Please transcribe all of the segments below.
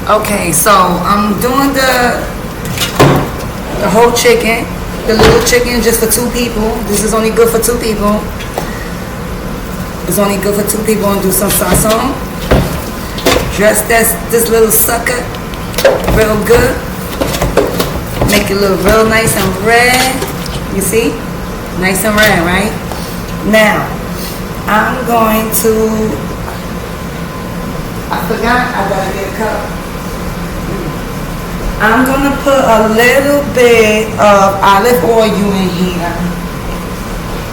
Okay, so I'm doing the whole chicken. The little chicken just for 2 people. This is only good for 2 people. It's only good for 2 people. And do some sazon. Dress this little sucker real good. Make it look real nice and red. You see? Nice and red, right? Now, I'm going to, I forgot, I gotta get a cup. I'm gonna put a little bit of olive oil in here.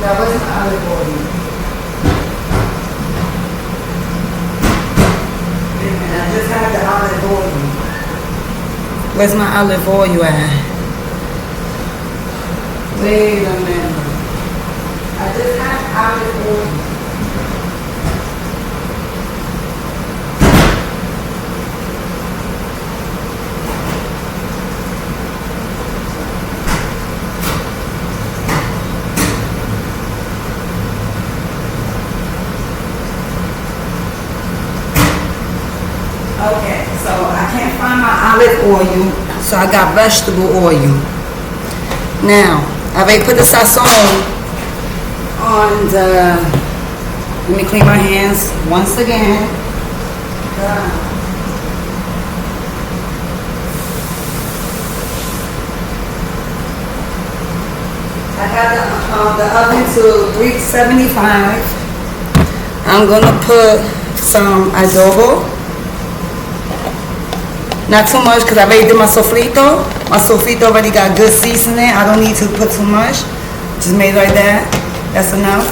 That wasn't olive oil. Wait a minute, I just had the olive oil. Where's my olive oil at? Wait a minute. I just had olive oil. Okay, so I can't find my olive oil, so I got vegetable oil. Now, I already put the sazon on the, let me clean my hands once again. I got the oven to 375. I'm gonna put some adobo. Not too much because I already did my sofrito. My sofrito already got good seasoning. I don't need to put too much. Just made like that. That's enough.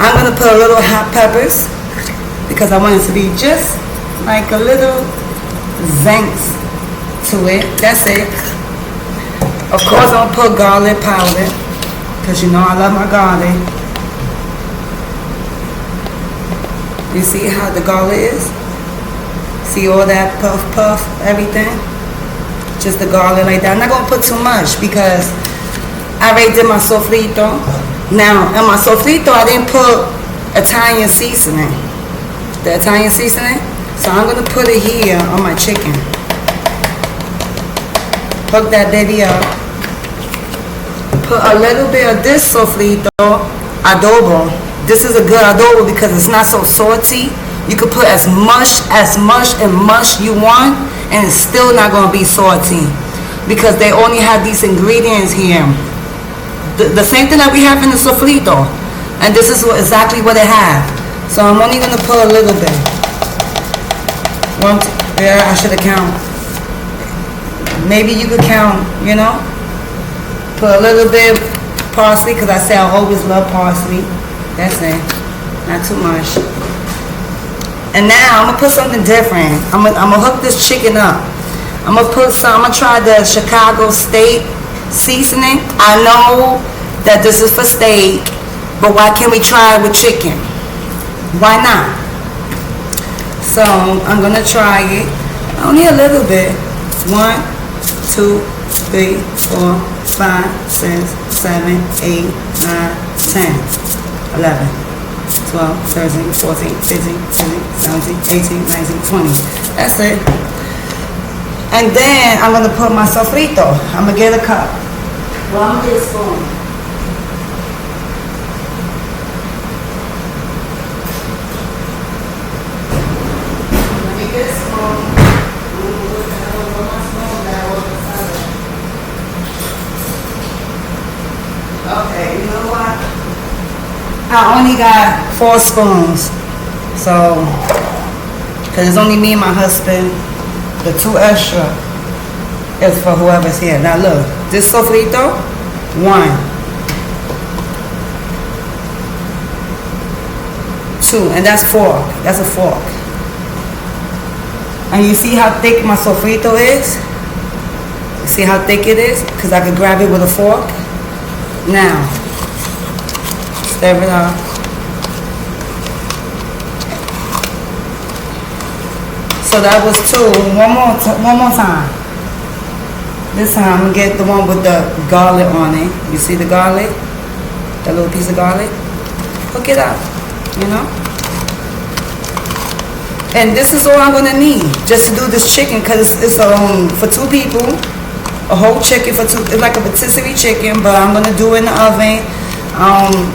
I'm going to put a little hot peppers because I want it to be just like a little zing to it. That's it. Of course, I'm going to put garlic powder because you know I love my garlic. You see how the garlic is? See all that puff, everything? Just the garlic like that. I'm not going to put too much because I already did my sofrito. Now, in my sofrito, I didn't put Italian seasoning. The Italian seasoning. So I'm going to put it here on my chicken. Hook that baby up. Put a little bit of this sofrito, adobo. This is a good adobo because it's not so salty. You can put as much you want and it's still not going to be salty because they only have these ingredients here. The same thing that we have in the sofrito, and this is exactly what it has. So I'm only going to put a little bit. Yeah, I should have counted. Maybe you could count, you know. Put a little bit parsley because I say I always love parsley. That's it. Not too much. And now I'm gonna put something different. I'm gonna hook this chicken up. I'm gonna try the Chicago steak seasoning. I know that this is for steak, but why can't we try it with chicken? Why not? So I'm gonna try it. Only a little bit. 1, 2, 3, 4, 5, 6, 7, 8, 9, 10, 11. 12, 13, 14, 15, 16, 17, 18, 19, 20. That's it. And then I'm going to put my sofrito. I'm going to get a cup. Well, I'm going to get a spoon. Let me get a spoon. Okay, you know what? I only got 4 spoons, so, because it's only me and my husband. The 2 extra is for whoever's here. Now look, this sofrito, 1, 2, and that's fork. That's a fork. And you see how thick my sofrito is? You see how thick it is? Because I could grab it with a fork. Now, stir it up. So that was 2. One more time. This time I'm gonna get the one with the garlic on it. You see the garlic? That little piece of garlic? Hook it up, you know? And this is all I'm gonna need just to do this chicken, cause it's for 2 people, a whole chicken for 2. It's like a rotisserie chicken, but I'm gonna do it in the oven.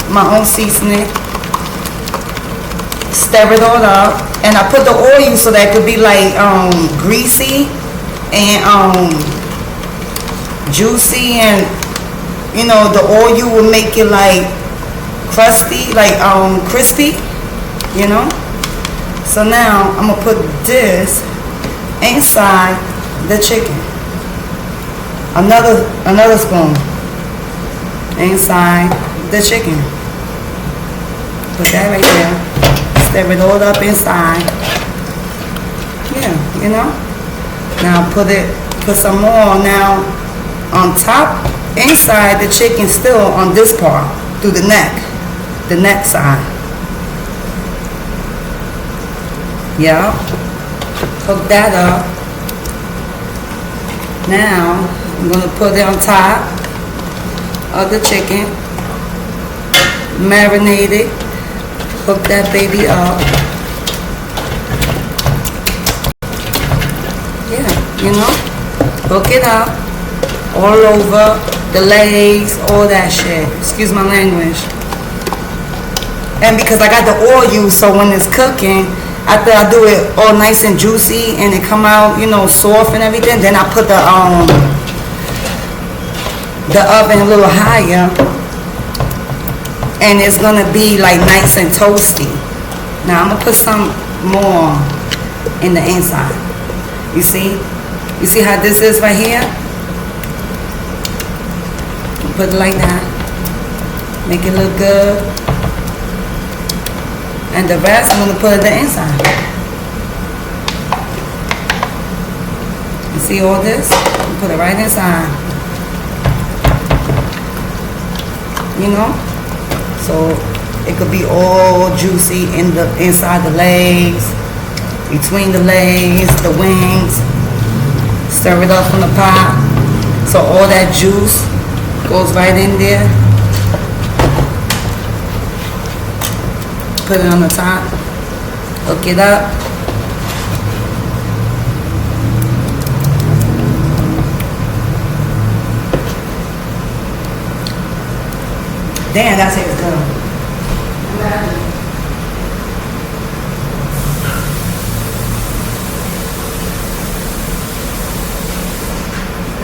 My own seasoning. Stir it all up, and I put the oil so that it could be like greasy and juicy, and you know the oil will make it like crusty, like crispy, you know. So now I'm gonna put this inside the chicken. Another spoon inside the chicken. Put that right there. Stir it all up inside. Yeah, you know. Now put some more now on top, inside the chicken, still on this part, through the neck side. Yeah. Cook that up. Now I'm gonna put it on top of the chicken. Marinate it. Cook that baby up. Yeah, you know, cook it up all over the legs, all that shit. Excuse my language. And because I got the oil, so when it's cooking, after I do it all nice and juicy and it come out, you know, soft and everything, then I put the oven a little higher. And it's gonna be like nice and toasty. Now I'm gonna put some more in the inside. You see how this is right here? Put it like that. Make it look good. And the rest I'm gonna put it the inside. You see all this? Put it right inside. You know? So it could be all juicy inside the legs, between the legs, the wings. Stir it up from the pot. So all that juice goes right in there. Put it on the top. Hook it up. Damn, that tastes good.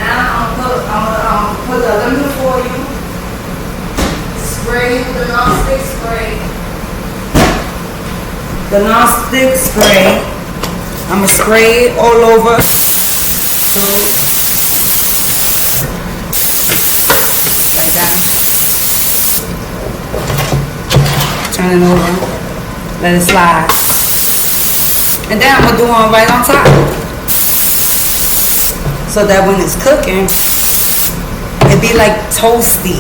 Now I'm gonna put the aluminum foil, spray with the non-stick spray. The non-stick spray, I'm gonna spray it all over. Like that. Turn it over, let it slide. And then I'm gonna do one right on top. So that when it's cooking, it be like toasty.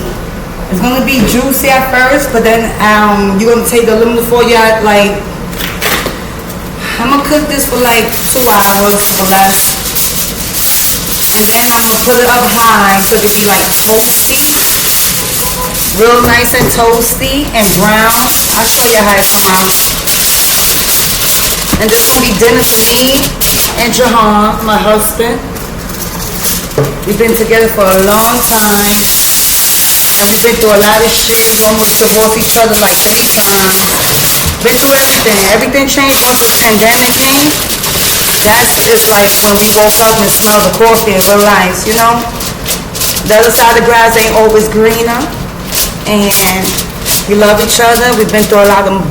It's gonna be juicy at first, but then you're gonna take the aluminum foil out, like, I'm gonna cook this for like 2 hours or less. And then I'm gonna put it up high so it be like toasty. Real nice and toasty and brown. I'll show you how it come out. And this gonna be dinner for me and Jahan, my husband. We've been together for a long time. And we've been through a lot of shit. We almost divorced each other like 3 times. Been through everything. Everything changed once the pandemic came. That is like when we woke up and smelled the coffee and realized, you know, the other side of the grass ain't always greener. And we love each other. We've been through a lot of,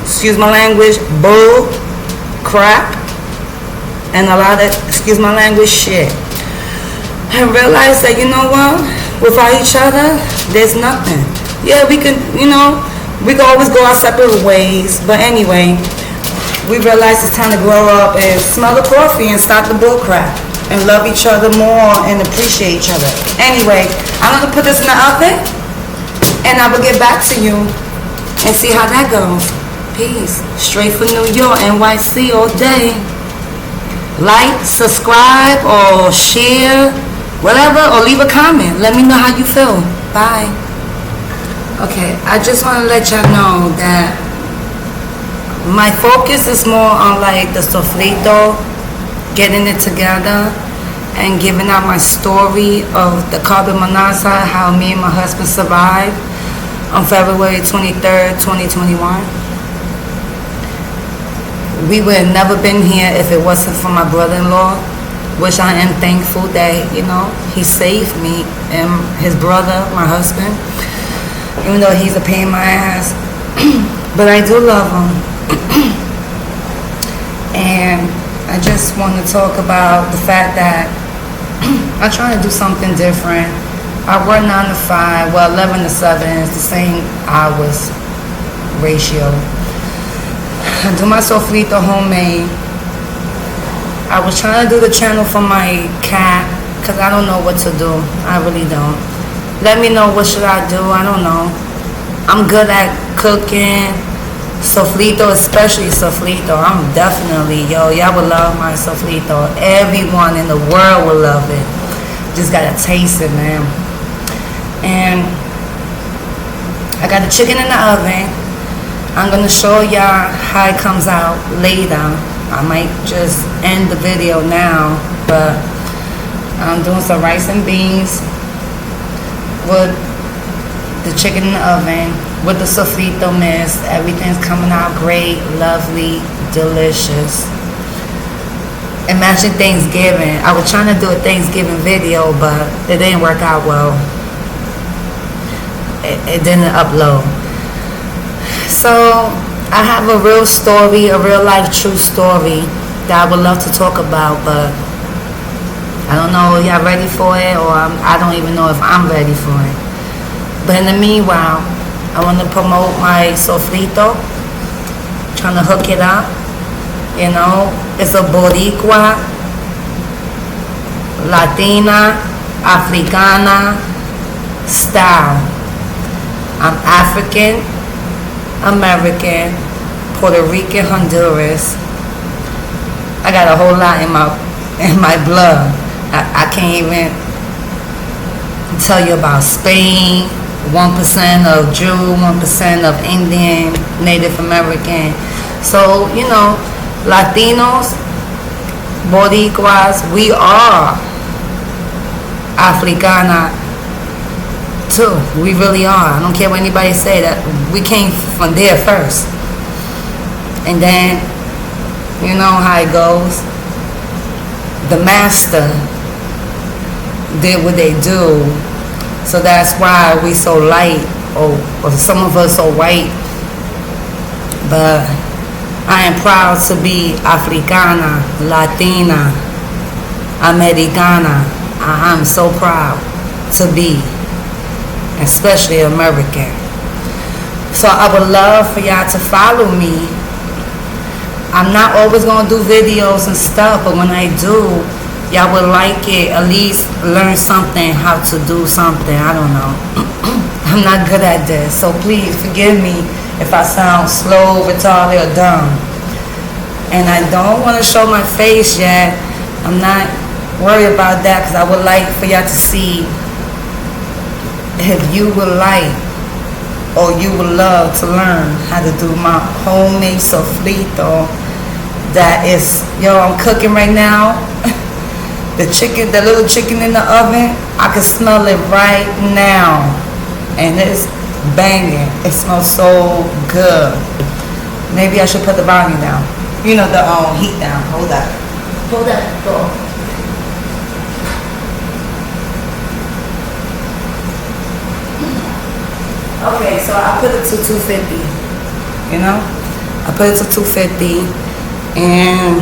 excuse my language, bull crap, and a lot of, excuse my language, shit. I realized that, you know what, without each other, there's nothing. Yeah, we can, you know, we can always go our separate ways, but anyway, we realized it's time to grow up and smell the coffee and stop the bull crap and love each other more and appreciate each other. Anyway, I'm gonna put this in the oven. And I will get back to you and see how that goes. Peace. Straight from New York, NYC all day. Like, subscribe, or share, whatever, or leave a comment. Let me know how you feel. Bye. Okay, I just want to let y'all know that My focus is more on like the sofrito, getting it together, and giving out my story of the carbon monoxide, how me and my husband survived on February 23rd, 2021. We would have never been here if it wasn't for my brother-in-law, which I am thankful that, he saved me and his brother, my husband, even though he's a pain in my ass. But I do love him. And I just want to talk about the fact that I'm trying to do something different. I work 9 to 5, well 11 to 7 is the same hours ratio. I do my sofrito homemade. I was trying to do the channel for my cat because I don't know what to do. I really don't. Let me know what should I do. I don't know. I'm good at cooking. Sofrito, especially sofrito. I'm definitely, y'all would love my sofrito. Everyone in the world will love it. Just gotta taste it, man. And I got the chicken in the oven. I'm gonna show y'all how it comes out later. I might just end the video now, but I'm doing some rice and beans with the chicken in the oven, with the sofrito mix. Everything's coming out great, lovely, delicious. Imagine Thanksgiving. I was trying to do a Thanksgiving video, but it didn't work out well. It didn't upload. So I have a real story, a real life true story that I would love to talk about, but I don't know if y'all ready for it, or I don't even know if I'm ready for it. But in the meanwhile, I want to promote my sofrito, trying to hook it up. It's a Boricua, Latina, Africana style. I'm African, American, Puerto Rican, Honduras. I got a whole lot in my blood. I can't even tell you about Spain. 1% of Jew, 1% of Indian, Native American. So, Latinos, Boricuas, we are Africana too. We really are. I don't care what anybody say, that we came from there first. And then, you know how it goes. The master did what they do. So that's why we so light, or some of us so white. But I am proud to be Africana, Latina, Americana. I'm so proud to be, especially American. So I would love for y'all to follow me. I'm not always going to do videos and stuff, but when I do, y'all would like it, at least learn something, how to do something. I don't know. I'm not good at this, so please forgive me if I sound slow, retarded, or dumb. And I don't want to show my face yet. I'm not worried about that, because I would like for y'all to see if you would like or you would love to learn how to do my homemade sofrito. That is, I'm cooking right now. The little chicken in the oven, I can smell it right now. And it's banging. It smells so good. Maybe I should put the volume down. The heat down. Hold that. Go. Okay, so I put it to 250. I put it to 250. And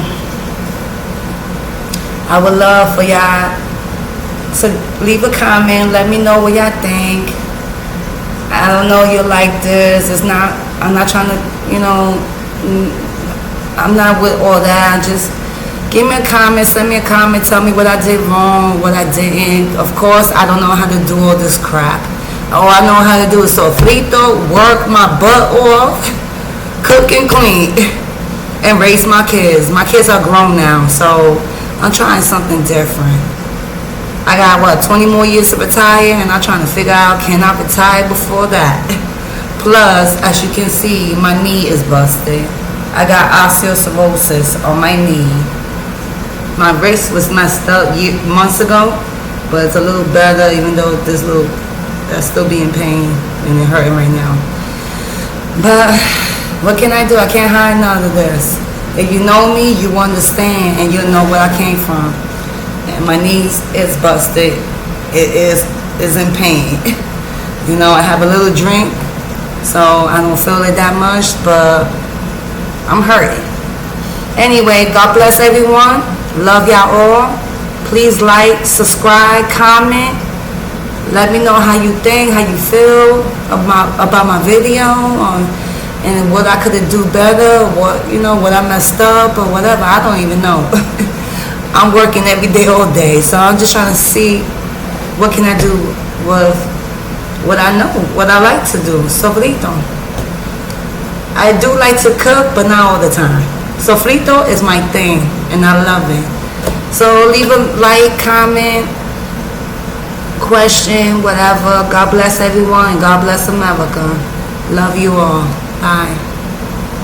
I would love for y'all to leave a comment. Let me know what y'all think. I don't know you like this. I'm not trying to, I'm not with all that. Just give me a comment, send me a comment, tell me what I did wrong, what I didn't. Of course, I don't know how to do all this crap. All I know how to do is sofrito, work my butt off, cook and clean, and raise my kids. My kids are grown now, so I'm trying something different. I got 20 more years to retire, and I'm trying to figure out, can I retire before that? Plus, as you can see, my knee is busted. I got osteoporosis on my knee. My wrist was messed up months ago, but it's a little better, even though that's still being pain and it hurting right now. But what can I do? I can't hide none of this. If you know me, you understand, and you know where I came from. And my knees is busted. It is in pain. You know, I have a little drink, so I don't feel it that much, but I'm hurting. Anyway, God bless everyone. Love y'all all. Please like, subscribe, comment. Let me know how you think, how you feel about my video, and what I could do better, what I messed up or whatever. I don't even know. I'm working every day, all day, so I'm just trying to see what can I do with what I know, what I like to do. Sofrito. I do like to cook, but not all the time. Sofrito is my thing, and I love it. So leave a like, comment, question, whatever. God bless everyone, and God bless America. Love you all. Bye.